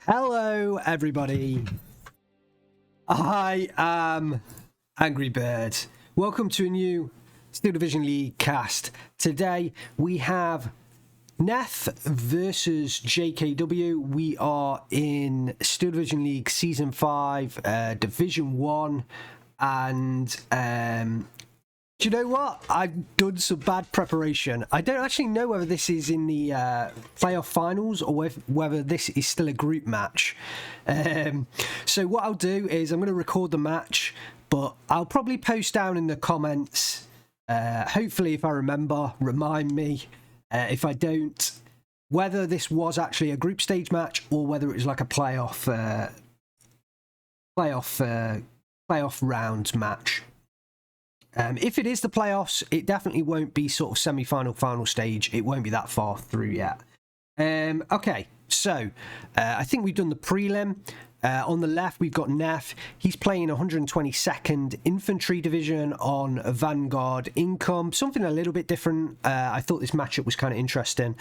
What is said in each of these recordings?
Hello, everybody. I am Angry Bird. Welcome to a new Steel Division League cast. Today we have Gnef versus JKW. We are in Steel Division League Season 5, Division 1, and do you know what? I've done some bad preparation. I don't actually know whether this is in the playoff finals or whether this is still a group match. So what I'll do is I'm going to record the match, but I'll probably post down in the comments. Hopefully, if I remember, remind me. If I don't, whether this was actually a group stage match or whether it was like a playoff round match. If it is the playoffs, it definitely won't be sort of semi-final, final stage. It won't be that far through yet. Okay, so I think we've done the prelim. On the left, we've got Gnef. He's playing 122nd Infantry Division on Vanguard Income. Something a little bit different. I thought this matchup was kind of interesting,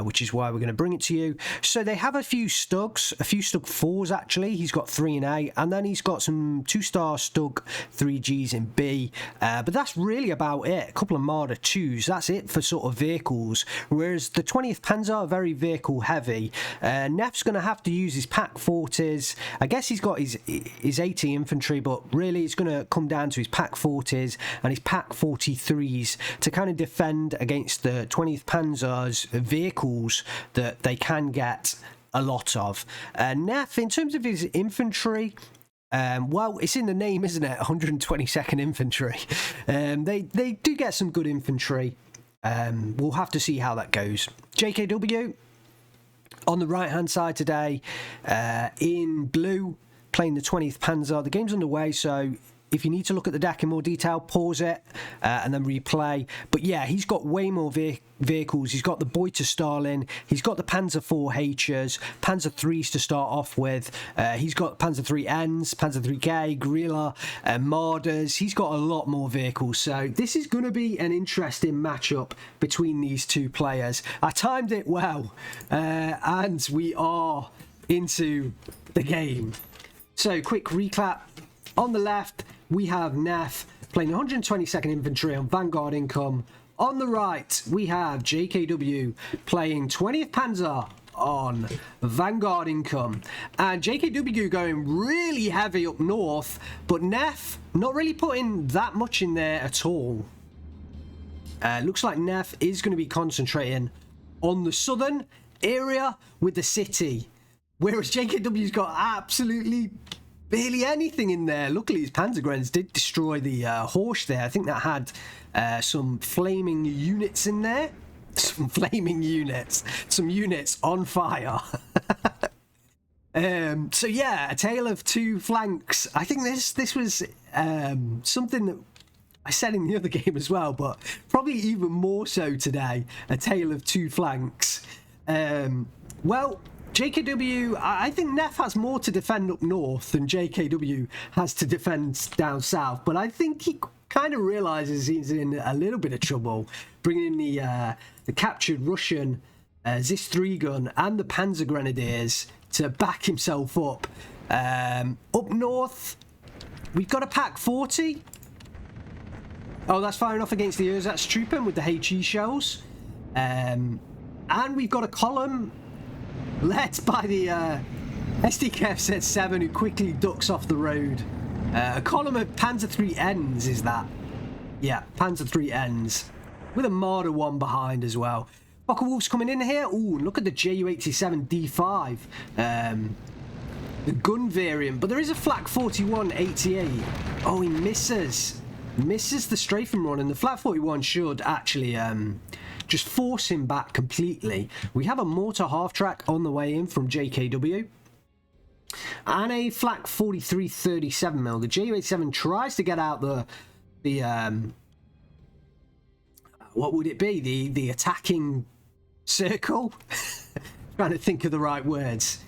which is why we're going to bring it to you. So they have a few Stug 4s actually. He's got 3 in A, and then he's got some 2-star Stug 3Gs in B. But that's really about it. A couple of Marder 2s. That's it for sort of vehicles. Whereas the 20th Panzer are very vehicle heavy. Gnef's going to have to use his Pack 40s. I guess he's got his 80 infantry, but really it's going to come down to his Pack 40s and his Pack 43s to kind of defend against the 20th Panzer's vehicles that they can get a lot of. Gnef, in terms of his infantry, well, it's in the name, isn't it? 122nd Infantry. They do get some good infantry. We'll have to see how that goes. JKW on the right-hand side today, in blue, playing the 20th Panzer. The game's underway, so if you need to look at the deck in more detail, pause it and then replay. But yeah, he's got way more vehicles. He's got the Beuter Stalin. He's got the Panzer IV H's, Panzer IIIs to start off with. He's got Panzer III's, Panzer IIIK, Guerilla, Marders. He's got a lot more vehicles. So this is going to be an interesting matchup between these two players. I timed it well, and we are into the game. So quick recap. On the left, we have Gnef playing 122nd Infantry on Vanguard Income. On the right, we have JKW playing 20th Panzer on Vanguard Income. And JKW going really heavy up north, but Gnef not really putting that much in there at all. Looks like Gnef is going to be concentrating on the southern area with the city, whereas JKW's got absolutely barely anything in there. Luckily, his Panzergrens did destroy the horse there. I think that had some flaming units in there. Some flaming units. Some units on fire. So yeah, a tale of two flanks. I think this was something that I said in the other game as well, but probably even more so today. A tale of two flanks. Well, JKW, I think Gnef has more to defend up north than JKW has to defend down south, but I think he kind of realises he's in a little bit of trouble, bringing in the captured Russian Zis 3 gun and the Panzer Grenadiers to back himself up. Up north, we've got a Pack 40. Oh, that's firing off against the Ersatz-Truppen with the HE shells. And we've got a column led by the SDKF Set 7, who quickly ducks off the road. A column of Panzer III's is that. Yeah, Panzer III's. With a Marder 1 behind as well. Focke-Wulf's coming in here. Ooh, look at the Ju-87 D5. The gun variant. But there is a Flak 41 88. Oh, he misses. Misses the strafing run, and the Flak 41 should actually just force him back completely. We have a mortar half-track on the way in from JKW. And a Flak 43 37mm. The Ju-87 tries to get out the what would it be? The attacking circle? Trying to think of the right words.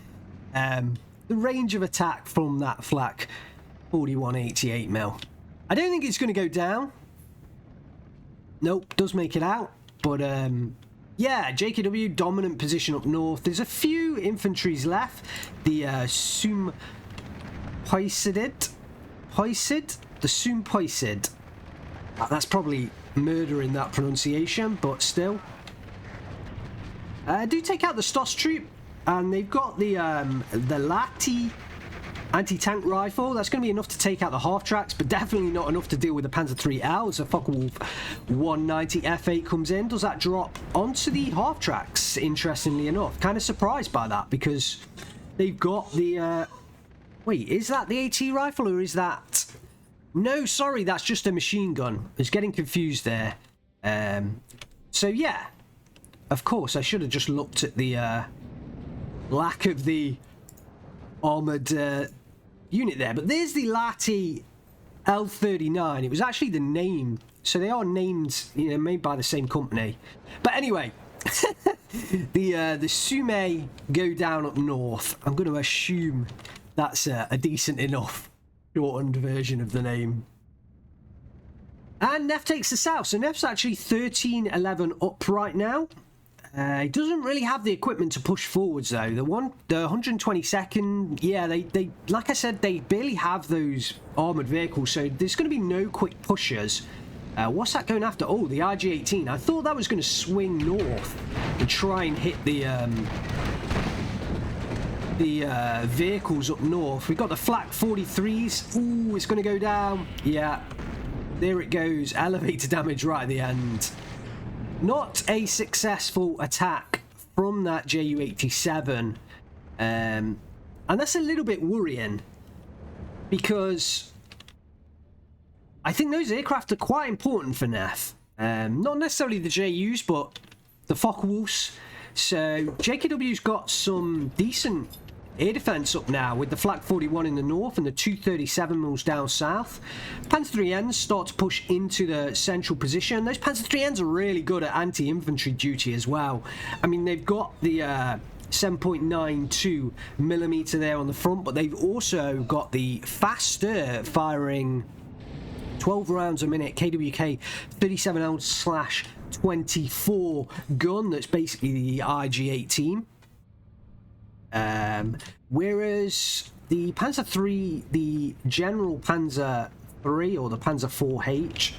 The range of attack from that Flak 41 88mm. I don't think it's going to go down. Nope, does make it out. But yeah, JKW dominant position up north. There's a few 2 infantries left. The Poisid. The Poisid. That's probably murdering that pronunciation, but still. Do take out the Stoss troop, and they've got the Lati anti-tank rifle. That's going to be enough to take out the half tracks, but definitely not enough to deal with the Panzer IIIL as the Focke-Wulf 190 F8 comes in. Does that drop onto the half tracks? Interestingly enough, kind of surprised by that, because they've got the wait, is that the AT rifle, or is that... No, sorry, that's just a machine gun. I was getting confused there. So yeah, of course I should have just looked at the lack of the armoured unit there, but there's the Lati L39. It was actually the name, so they are named, you know, made by the same company. But anyway, the Sume go down up north. I'm going to assume that's a decent enough shortened version of the name. And Gnef takes the south, so Gnef's actually 13-11 up right now. He doesn't really have the equipment to push forwards though. The 122nd, yeah, they like I said, they barely have those armoured vehicles, so there's going to be no quick pushers. What's that going after? Oh, the IG-18. I thought that was going to swing north and try and hit the vehicles up north. We've got the Flak 43s. Ooh, it's going to go down. Yeah, there it goes. Elevator damage right at the end. Not a successful attack from that Ju-87, and that's a little bit worrying, because I think those aircraft are quite important for Gnef. Not necessarily the JUs, but the Focke-Wulfs. So JKW's got some decent air defense up now with the Flak 41 in the north and the 237 mils down south. Panzer IIIs start to push into the central position. Those Panzer IIIs are really good at anti-infantry duty as well. I mean, they've got the 7.92 millimeter there on the front, but they've also got the faster firing 12 rounds a minute KWK 37L/24 gun. That's basically the IG-18. Whereas the Panzer III, the General Panzer III, or the Panzer IV-H,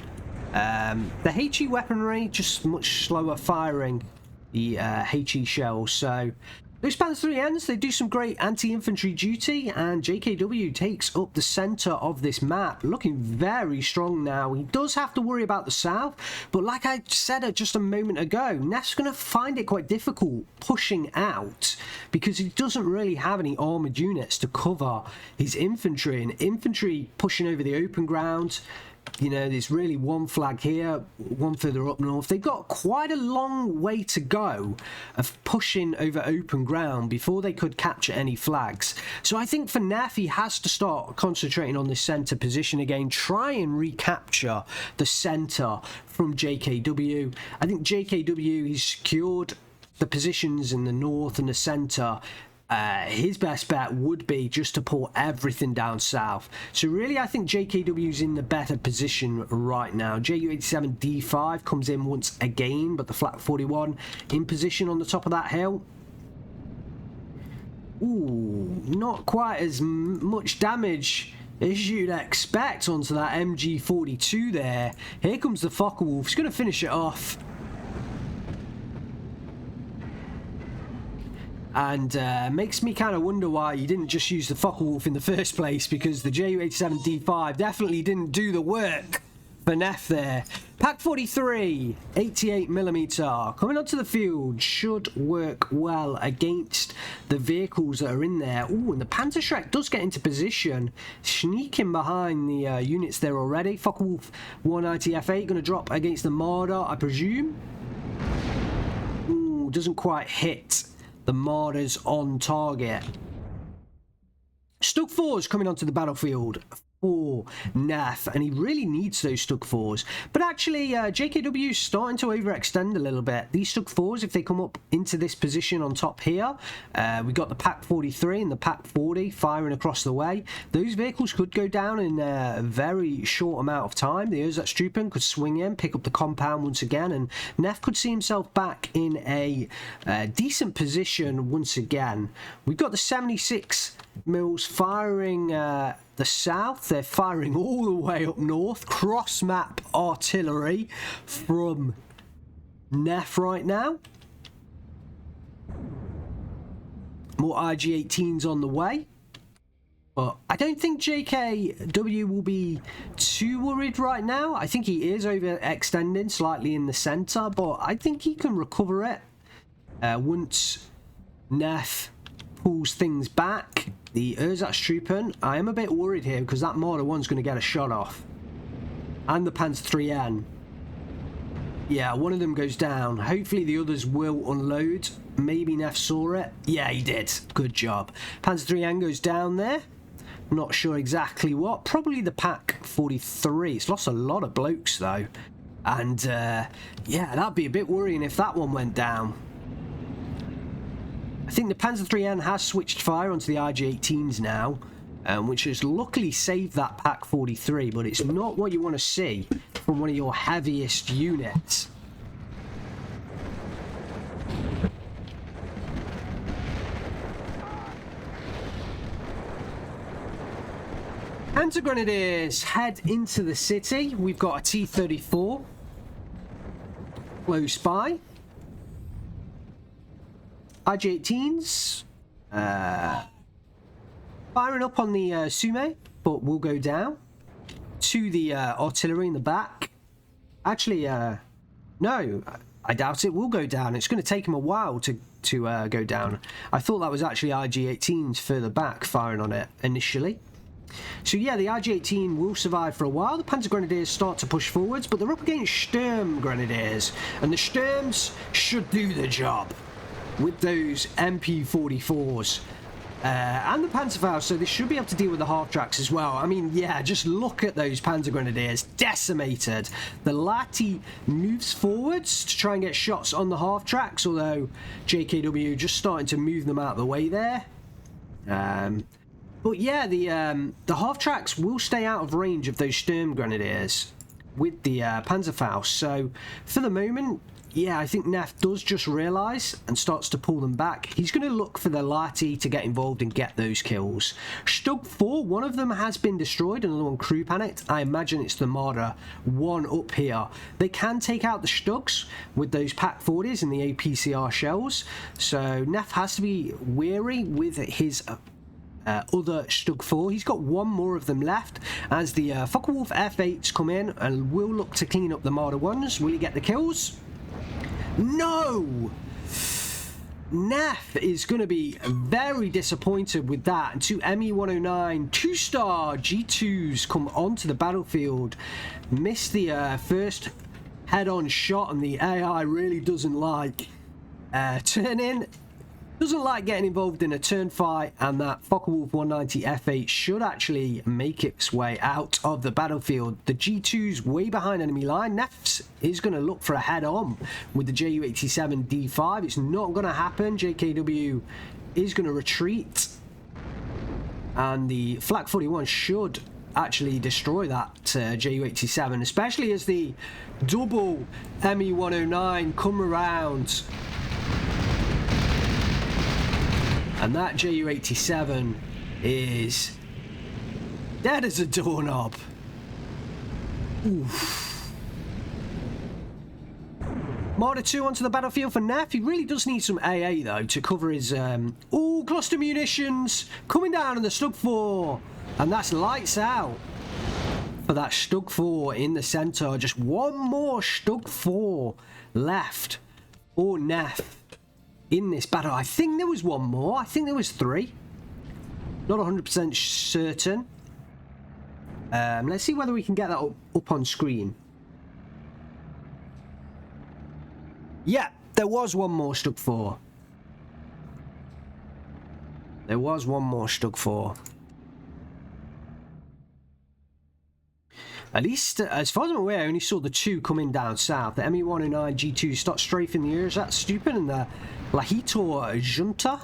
the HE weaponry just much slower firing the HE shells. So those Panzer IIIs, they do some great anti-infantry duty, and JKW takes up the centre of this map, looking very strong now. He does have to worry about the south, but like I said just a moment ago, Gnef's going to find it quite difficult pushing out, because he doesn't really have any armoured units to cover his infantry, and infantry pushing over the open ground. You know, there's really one flag here, one further up north. They've got quite a long way to go of pushing over open ground before they could capture any flags. So I think for Gnef, he has to start concentrating on the centre position again, try and recapture the centre from JKW. I think JKW, he's secured the positions in the north and the centre. His best bet would be just to pull everything down south. So really, I think JKW's in the better position right now. Ju-87D5 comes in once again, but the Flak 41 in position on the top of that hill. Ooh, not quite as much damage as you'd expect onto that MG42 there. Here comes the Focke-Wulf. He's going to finish it off. And makes me kind of wonder why you didn't just use the Focke-Wulf in the first place, because the Ju-87D5 definitely didn't do the work for Gnef there. Pak 43, 88mm, coming onto the field, should work well against the vehicles that are in there. Ooh, and the Panzerschreck does get into position, sneaking behind the units there already. Focke-Wulf 190 F8 going to drop against the Marder, I presume. Ooh, doesn't quite hit the Marders on target. Stug 4's coming onto the battlefield for Gnef, and he really needs those Stug 4s. But actually, JKW is starting to overextend a little bit. These Stug 4s, if they come up into this position on top here, we got the Pack 43 and the Pack 40 firing across the way. Those vehicles could go down in a very short amount of time. The Urzastrupen could swing in, pick up the compound once again, and Gnef could see himself back in a decent position once again. We've got the 76 mils firing the south. They're firing all the way up north. Cross-map artillery from Gnef right now. More IG-18s on the way. But I don't think JKW will be too worried right now. I think he is overextending slightly in the centre, but I think he can recover it once Gnef pulls things back. The Urzastrupen, I am a bit worried here because that Marder 1's going to get a shot off. And the Panzer 3N. Yeah, one of them goes down. Hopefully the others will unload. Maybe Gnef saw it. Yeah, he did. Good job. Panzer 3N goes down there. Not sure exactly what. Probably the Pack 43. It's lost a lot of blokes though. And yeah, that'd be a bit worrying if that one went down. I think the Panzer 3N has switched fire onto the IG-18s now, which has luckily saved that Pack 43, but it's not what you want to see from one of your heaviest units. Panzer Grenadiers head into the city. We've got a T-34 close by. IG-18s firing up on the Sume, but will go down to the artillery in the back. Actually, no, I doubt it will go down. It's going to take him a while to go down. I thought that was actually IG-18s further back firing on it initially. So yeah, the IG-18 will survive for a while. The Panzer Grenadiers start to push forwards, but they're up against Sturm Grenadiers, and the Sturms should do the job with those MP44s and the Panzerfaust, so they should be able to deal with the half-tracks as well. I mean, yeah, just look at those Panzer Grenadiers, decimated. The Lati moves forwards to try and get shots on the half-tracks, although JKW just starting to move them out of the way there. But yeah, the half-tracks will stay out of range of those Sturm Grenadiers with the Panzerfaust, so for the moment, yeah, I think Gnef does just realise and starts to pull them back. He's going to look for the Lati to get involved and get those kills. Stug 4, one of them has been destroyed, another one crew panicked. I imagine it's the Marder 1 up here. They can take out the Stugs with those Pack 40s and the APCR shells, so Gnef has to be wary with his other Stug 4. He's got one more of them left as the Focke-Wulf F8s come in and will look to clean up the Marder 1s. Will he get the kills? No! Gnef is going to be very disappointed with that. And two ME-109 2-star G2s come onto the battlefield. Missed the first head-on shot, and the AI really doesn't like turn-in. Doesn't like getting involved in a turn fight, and that Focke-Wulf 190 F8 should actually make its way out of the battlefield. The G2's way behind enemy line. Gnef is going to look for a head-on with the Ju-87 D5. It's not going to happen. JKW is going to retreat, and the Flak 41 should actually destroy that Ju-87, especially as the double ME-109 come around. And that Ju-87 is dead as a doorknob. Oof. Marder 2 onto the battlefield for Gnef. He really does need some AA though to cover his... Ooh, cluster munitions coming down on the Stug 4. And that's lights out for that Stug 4 in the centre. Just one more Stug 4 left for Gnef in this battle. I think there was one more. I think there was 3. Not 100% certain. Let's see whether we can get that up on screen. Yeah, there was one more Stug 4. There was one more Stug 4. At least, as far as I'm aware, I only saw the 2 coming down south. The ME109 G2 start strafing the air. Is that stupid? And the Lahito Junta.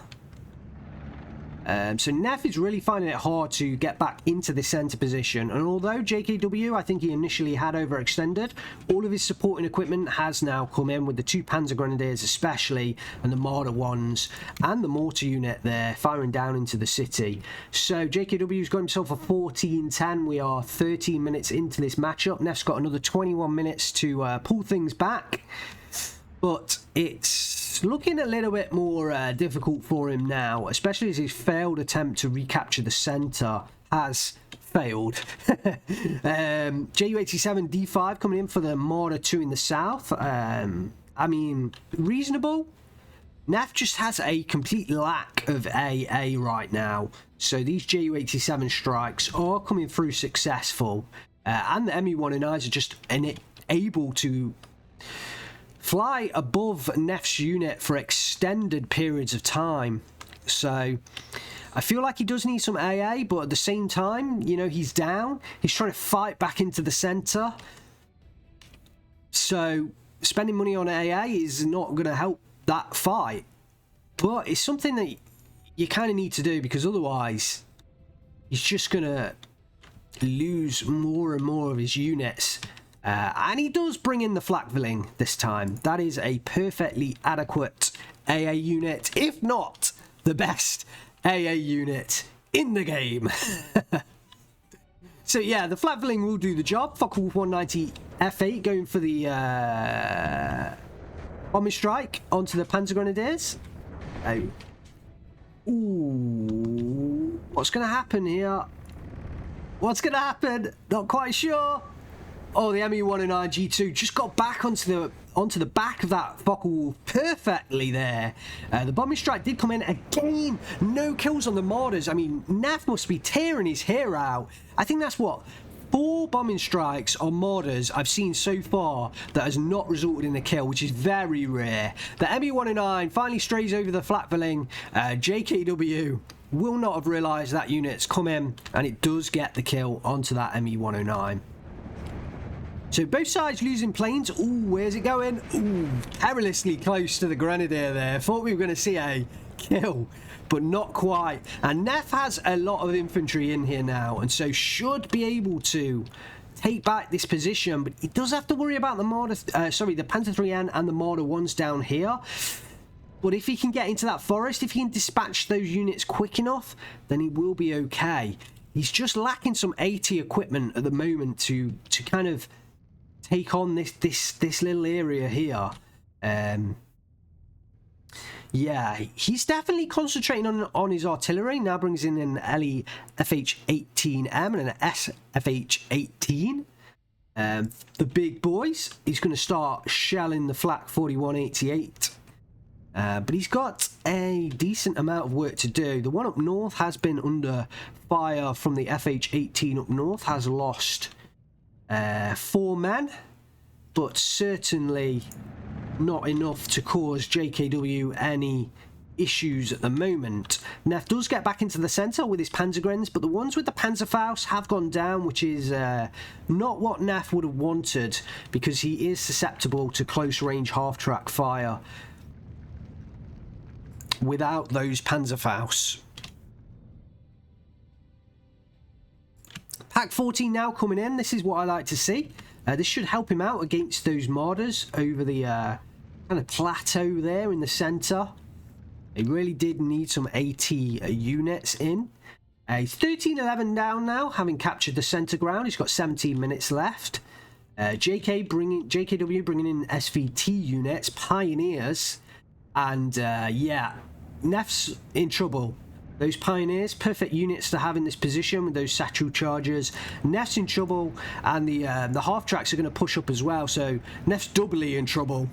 So Gnef is really finding it hard to get back into the centre position, and although JKW, I think he initially had overextended, all of his supporting equipment has now come in with the 2 Panzer Grenadiers especially, and the Marder ones, and the mortar unit there firing down into the city. So JKW's got himself a 14-10. We are 13 minutes into this matchup. Gnef's got another 21 minutes to pull things back, but it's looking a little bit more difficult for him now, especially as his failed attempt to recapture the centre has failed. Ju-87 D5 coming in for the Marder 2 in the south. I mean, reasonable. Gnef just has a complete lack of AA right now, so these Ju-87 strikes are coming through successful, and the ME-109s are just able to fly above Gnef's unit for extended periods of time. So I feel like he does need some AA, but at the same time, you know, he's down. He's trying to fight back into the centre. So spending money on AA is not going to help that fight. But it's something that you kind of need to do, because otherwise he's just going to lose more and more of his units. And he does bring in the Flakvilling this time. That is a perfectly adequate AA unit, if not the best AA unit in the game. So yeah, the Flakvilling will do the job. Focke-Wulf 190 F8 going for the bombing strike onto the Panzer Grenadiers. Oh. Ooh. What's going to happen here? What's going to happen? Not quite sure. Oh, the ME109 G2 just got back onto the back of that Focke-Wulf perfectly there. The bombing strike did come in again. No kills on the Marders. I mean, Gnef must be tearing his hair out. I think that's what, 4 bombing strikes on Marders I've seen so far that has not resulted in a kill, which is very rare. The ME109 finally strays over the Flakvilling. JKW will not have realised that unit's come in, and it does get the kill onto that ME109. So both sides losing planes. Ooh, where's it going? Ooh, perilously close to the Grenadier there. Thought we were going to see a kill, but not quite. And Gnef has a lot of infantry in here now, and so should be able to take back this position. But he does have to worry about the Marder, the Panzer 3N and the Marder 1s down here. But if he can get into that forest, if he can dispatch those units quick enough, then he will be okay. He's just lacking some AT equipment at the moment to kind of take on this little area here. Yeah, he's definitely concentrating on his artillery. Now brings in an LE FH-18M and an SFH-18. The big boys. He's going to start shelling the Flak 4188. But he's got a decent amount of work to do. The one up north has been under fire from the FH-18 up north. Has lost 4 men, but certainly not enough to cause JKW any issues at the moment. Gnef does get back into the centre with his Panzergrens, but the ones with the Panzerfaust have gone down, which is not what Gnef would have wanted, because he is susceptible to close range half-track fire without those Panzerfausts. Pack 14 now coming in. This is what I like to see. This should help him out against those Marders over the kind of plateau there in the centre. They really did need some AT units in. He's 13-11 down now, having captured the centre ground. He's got 17 minutes left. JKW bringing in SVT units, Pioneers, and yeah, Gnef's in trouble. Those Pioneers, perfect units to have in this position with those satchel chargers. Gnef's in trouble, and the half-tracks are going to push up as well, so Gnef's doubly in trouble.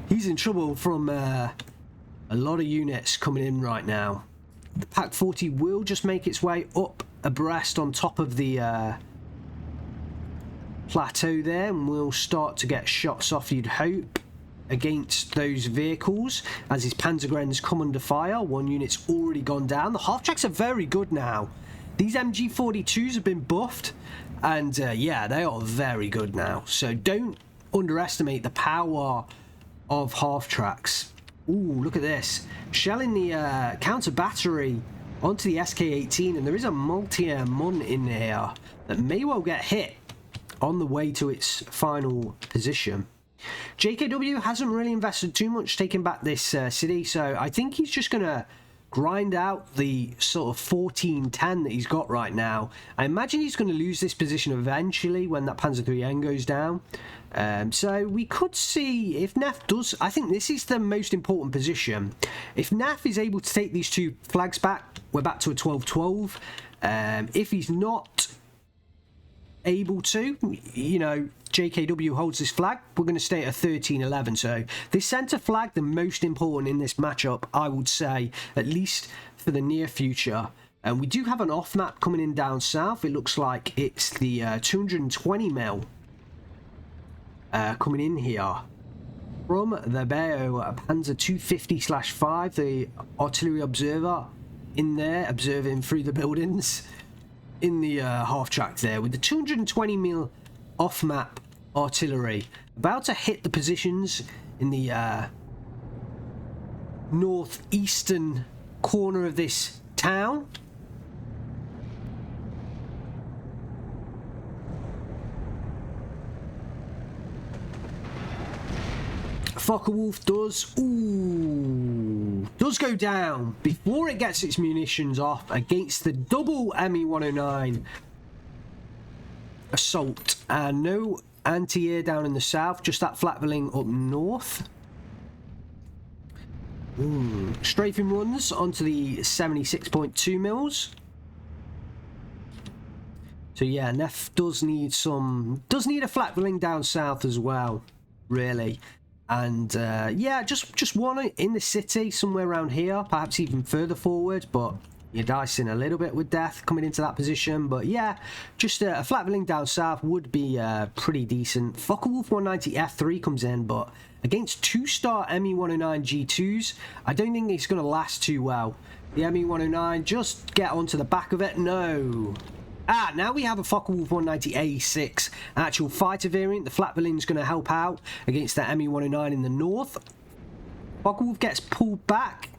He's in trouble from a lot of units coming in right now. The Pack 40 will just make its way up abreast on top of the plateau there, and we'll start to get shots off, you'd hope, against those vehicles as his Panzergrens come under fire. One unit's already gone down. The half-tracks are very good now. These MG42s have been buffed, And yeah, they are very good now. So don't underestimate the power of half-tracks. Ooh, look at this. Shelling the counter battery onto the SK-18, and there is a multi-air mun in here that may well get hit on the way to its final position. JKW hasn't really invested too much taking back this city, so I think he's just going to grind out the sort of 14-10 that he's got right now. I imagine he's going to lose this position eventually when that Panzer IIIN goes down. So we could see if Gnef does. I think this is the most important position. If Gnef is able to take these 2 flags back, we're back to a 12-12. If he's not able to, you know, JKW holds this flag, we're going to stay at a 13-11. So this centre flag, the most important in this matchup, I would say, at least for the near future. And we do have an off map coming in down south. It looks like it's the 220mm coming in here from the Bayo Panzer 250/5, the artillery observer in there observing through the buildings in the half track there with the 220mm off map artillery about to hit the positions in the northeastern corner of this town. Focke-Wulf does go down before it gets its munitions off against the double ME-109 assault, and no anti-air down in the south, just that flatballing up north. Strafing runs onto the 76.2 mils. So yeah, Gnef does need a flatballing down south as well, really. And yeah, just one in the city, somewhere around here, perhaps even further forward, but you're dicing a little bit with death coming into that position. But yeah, just a flatballing down south would be pretty decent. Focke-Wulf 190 F3 comes in, but against 2-star ME-109 G2s, I don't think it's going to last too well. The ME-109, just get onto the back of it. No. Now we have a Focke-Wulf 190 A6 actual fighter variant. The flatballing's going to help out against the ME-109 in the north. Focke-Wulf gets pulled back,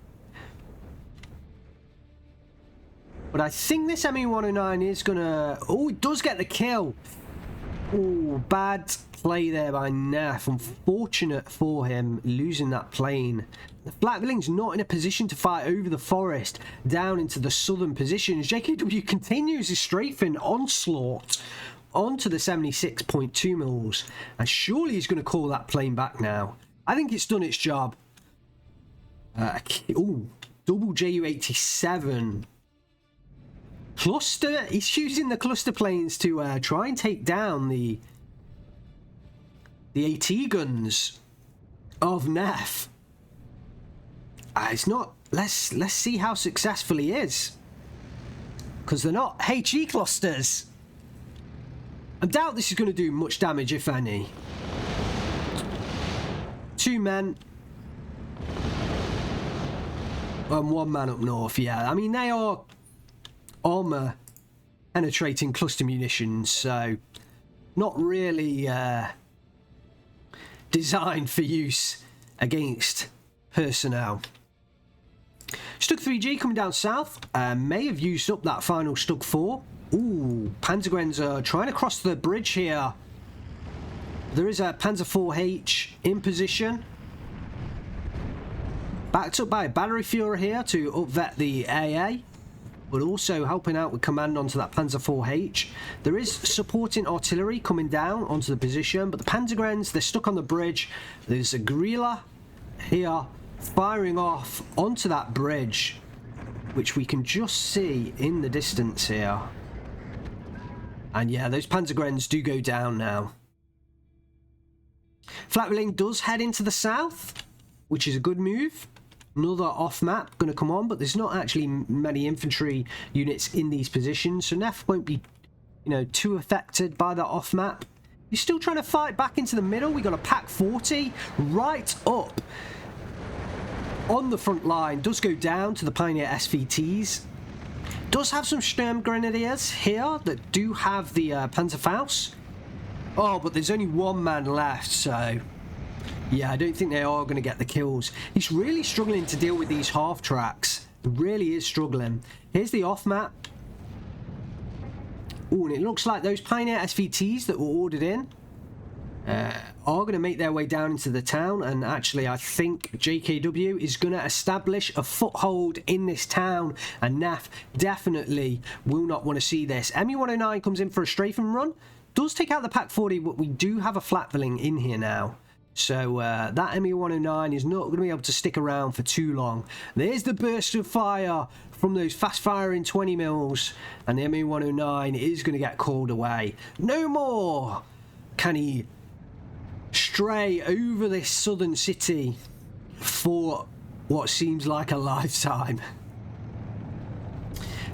but I think this ME-109 is going to... Oh, it does get the kill. Oh, bad play there by Gnef. Unfortunate for him losing that plane. The flatballing's not in a position to fight over the forest down into the southern positions. JKW continues his strafing onslaught onto the 76.2 mils, and surely he's going to call that plane back now. I think it's done its job. Double Ju-87 cluster. He's using the cluster planes to try and take down the AT guns of Gnef. It's not. Let's see how successful he is, because they're not HE clusters. I doubt this is going to do much damage, if any. 2 men and 1 man up north. Yeah, I mean, they are armor penetrating cluster munitions, so not really designed for use against personnel. Stug 3G coming down south, may have used up that final Stug 4. Ooh, Panzergrenz are trying to cross the bridge here. There is a Panzer 4H in position. Backed up by a battery Führer here to upvet the AA, but also helping out with command onto that Panzer 4H. There is supporting artillery coming down onto the position, but the Panzergrenz, they're stuck on the bridge. There's a guerrilla here firing off onto that bridge, which we can just see in the distance here. And yeah, those Panzergrenz do go down now. Flatballing does head into the south, which is a good move. Another off map going to come on, but there's not actually many infantry units in these positions, so Gnef won't be, you know, too affected by that off map. He's still trying to fight back into the middle. We got a Pack 40 right up on the front line. Does go down to the Pioneer SVTs. Does have some Sturm Grenadiers here that do have the Panzerfaust. Oh, but there's only one man left, so yeah, I don't think they are going to get the kills. He's really struggling to deal with these half tracks. He really is struggling. Here's the off map. Oh, and it looks like those Pioneer SVTs that were ordered in are going to make their way down into the town, and actually I think JKW is going to establish a foothold in this town, and Gnef definitely will not want to see this. ME-109 comes in for a strafing run, does take out the Pack 40, but we do have a flatvilling in here now. So that ME-109 is not going to be able to stick around for too long. There's the burst of fire from those fast-firing 20 mils, and the ME-109 is going to get called away. No more can he stray over this southern city for what seems like a lifetime.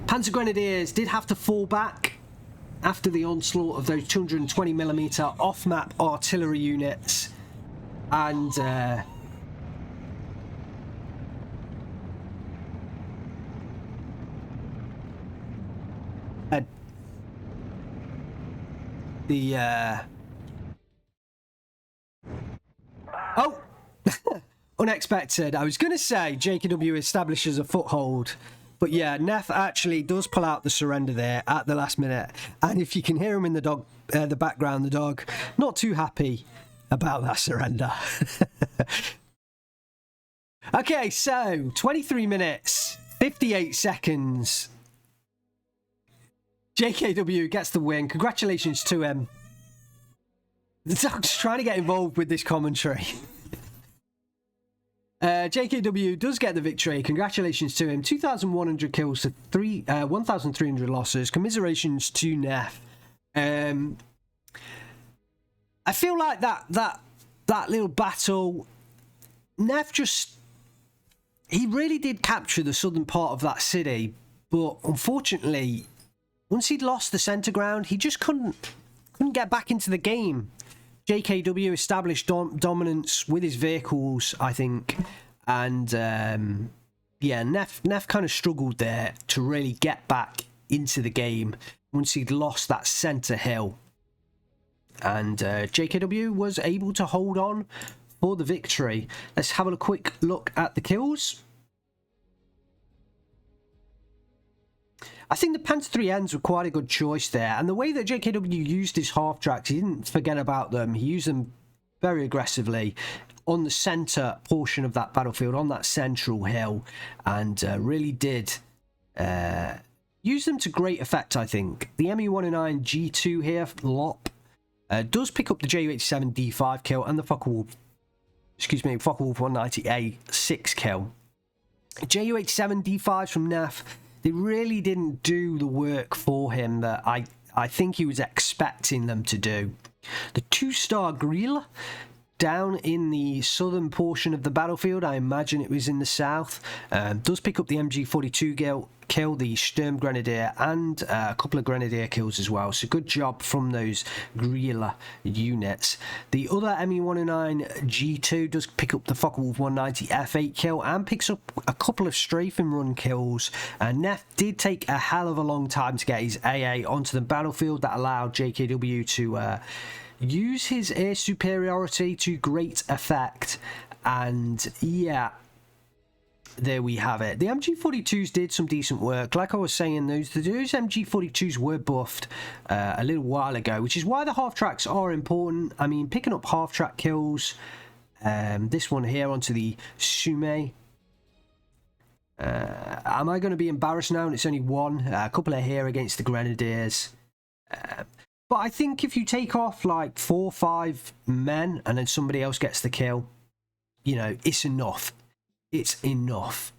Panzer Grenadiers did have to fall back after the onslaught of those 220mm off-map artillery units, and oh, unexpected. I was going to say JKW establishes a foothold, but yeah, Gnef actually does pull out the surrender there at the last minute. And if you can hear him in the background, the dog, not too happy about that surrender. Okay, so 23 minutes, 58 seconds. JKW gets the win. Congratulations to him. The dog's trying to get involved with this commentary. JKW does get the victory. Congratulations to him. 2,100 kills to 1,300 losses. Commiserations to Gnef. I feel like that little battle, Gnef he really did capture the southern part of that city, but unfortunately, once he'd lost the centre ground, he just couldn't get back into the game. JKW established dominance with his vehicles, I think, and yeah, Gnef kind of struggled there to really get back into the game once he'd lost that centre hill. And JKW was able to hold on for the victory. Let's have a quick look at the kills. I think the Panther 3Ns were quite a good choice there, and the way that JKW used his half tracks, he didn't forget about them. He used them very aggressively on the centre portion of that battlefield, on that central hill, and really did use them to great effect, I think. The ME-109 G2 here, LOP, does pick up the Ju-87 D5 kill and the Focke-Wulf 190A 6 kill. Ju-87 D5s from Gnef, they really didn't do the work for him that I think he was expecting them to do. The 2-star Grille down in the southern portion of the battlefield, I imagine it was in the south, does pick up the MG42 kill, the Sturm Grenadier, and a couple of Grenadier kills as well. So good job from those Grille units. The other ME-109 G2 does pick up the Focke-Wulf 190 F8 kill and picks up a couple of strafing run kills. Gnef did take a hell of a long time to get his AA onto the battlefield. That allowed JKW to use his air superiority to great effect, and yeah, there we have it. The MG42s did some decent work. Like I was saying, those MG42s were buffed a little while ago, which is why the half tracks are important. I mean, picking up half track kills, this one here onto the Sume. Am I going to be embarrassed now? And it's only one. A couple are here against the Grenadiers. But I think if you take off like 4 or 5 men and then somebody else gets the kill, you know, it's enough. It's enough.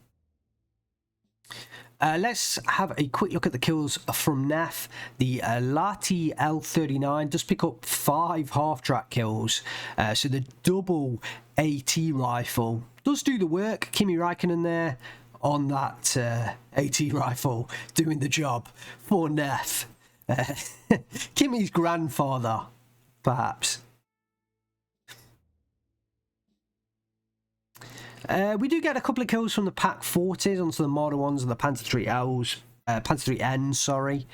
Let's have a quick look at the kills from Gnef. The Lati L39 does pick up 5 half-track kills. So the double AT rifle does do the work. Kimi Räikkönen there on that AT rifle doing the job for Gnef. Kimi's grandfather, perhaps. We do get a couple of kills from the Pack 40s onto the Marder 1s and the Panther 3Ls. Panzer IIIN, sorry.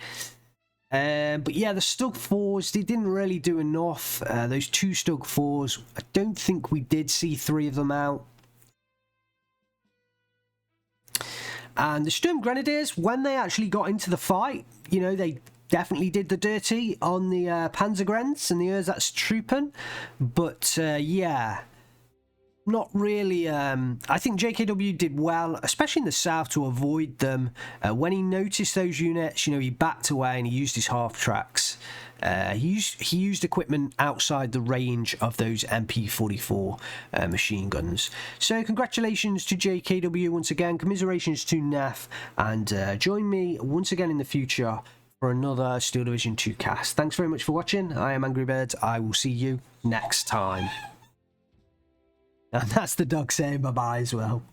But yeah, the Stug 4s, they didn't really do enough. Those 2 Stug 4s, I don't think we did see 3 of them out. And the Sturm Grenadiers, when they actually got into the fight, you know, they definitely did the dirty on the Panzergrenz and the Ersatztruppen. But yeah, not really. I think JKW did well, especially in the south, to avoid them. When he noticed those units, you know, he backed away and he used his half tracks. He used equipment outside the range of those MP44 machine guns. So congratulations to JKW once again, commiserations to Gnef, and join me once again in the future for another Steel Division 2 cast. Thanks very much for watching. I am Angry Bird. I will see you next time. And that's the dog saying bye-bye as well.